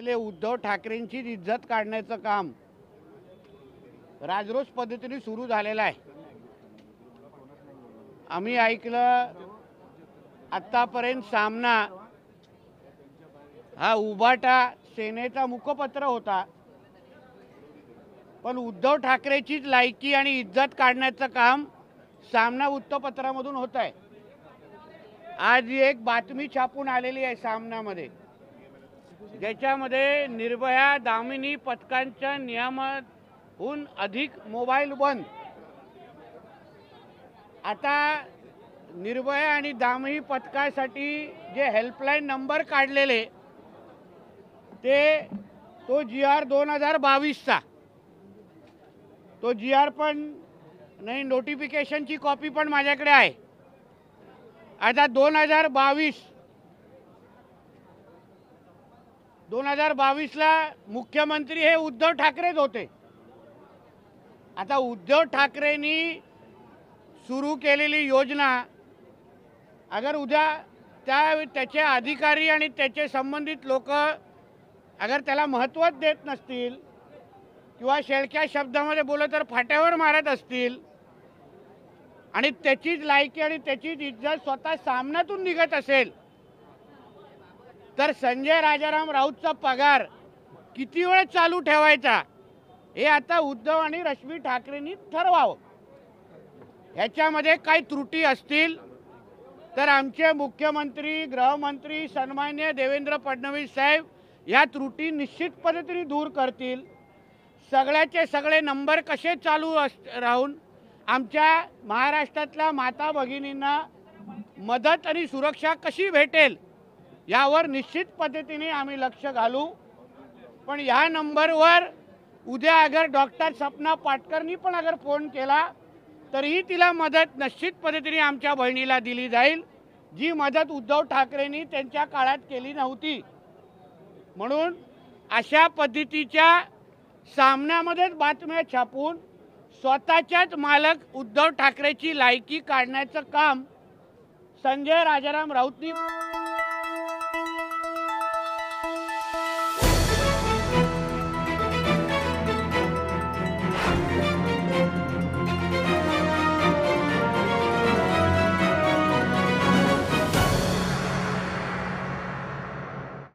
महाराष्ट्रातले उद्धव ठाकरेंची इज्जत काढण्याचं काम राजरोस पद्धतीने सुरू झालेलं आहे। आम्ही ऐकलं आतापर्यंत सामना हा उभाटा सेनेचा मुखपत्र होता, पण उद्धव ठाकरेचीच लायकी आणि इज्जत काढण्याचं काम सामना वृत्तपत्रामधून होत आहे। आज एक बातमी छापून आलेली आहे सामनामध्ये, ज्याच्यामध्ये निर्भया दामिनी पथकांच्या नियमाहून अधिक मोबाईल बंद। आता निर्भया आणि दामिनी पथकासाठी जे हेल्पलाईन नंबर काढलेले तो GR 2022चा तो GR पण नाही, नोटिफिकेशनची कॉपी पण माझ्याकडे आहे। आता 2022ला मुख्यमंत्री हे उद्धव ठाकरेच होते। आता उद्धव ठाकरेंनी सुरू केलेली योजना अगर उद्या त्याचे अधिकारी आणि त्याचे संबंधित लोक अगर त्याला महत्त्वच देत नसतील किंवा शेळक्या शब्दामध्ये बोलत तर फाट्यावर मारत असतील आणि त्याचीच लायकी आणि त्याचीच इज्जत स्वतः सामन्यातून निघत असेल, तर संजय राजाराम राऊतचा पगार किती वेळ चालू ठेवायचा हे आता उद्धव आणि रश्मी ठाकरेंनी ठरवावं। ह्याच्यामध्ये काही त्रुटी असतील तर आमचे मुख्यमंत्री गृहमंत्री सन्माननीय देवेंद्र फडणवीस साहेब या त्रुटी निश्चित पद्धतीने दूर करतील। सगळ्याचे सगळे नंबर कसे चालू राहून आमच्या महाराष्ट्रातल्या माता भगिनींना मदत आणि सुरक्षा कशी भेटेल यावर निश्चित पद्धतीने आम्ही लक्ष घालू। पण या नंबरवर उद्या अगर डॉक्टर सपना पाटकरनी पण अगर फोन केला तरीही तिला मदत निश्चित पद्धतीने आमच्या बहिणीला दिली जाईल, जी मदत उद्धव ठाकरेंनी त्यांच्या काळात केली नव्हती। म्हणून अशा पद्धतीच्या सामन्यामध्येच बातम्या छापून स्वतःच्याच मालक उद्धव ठाकरेची लायकी काढण्याचं काम संजय राजाराम राऊतनी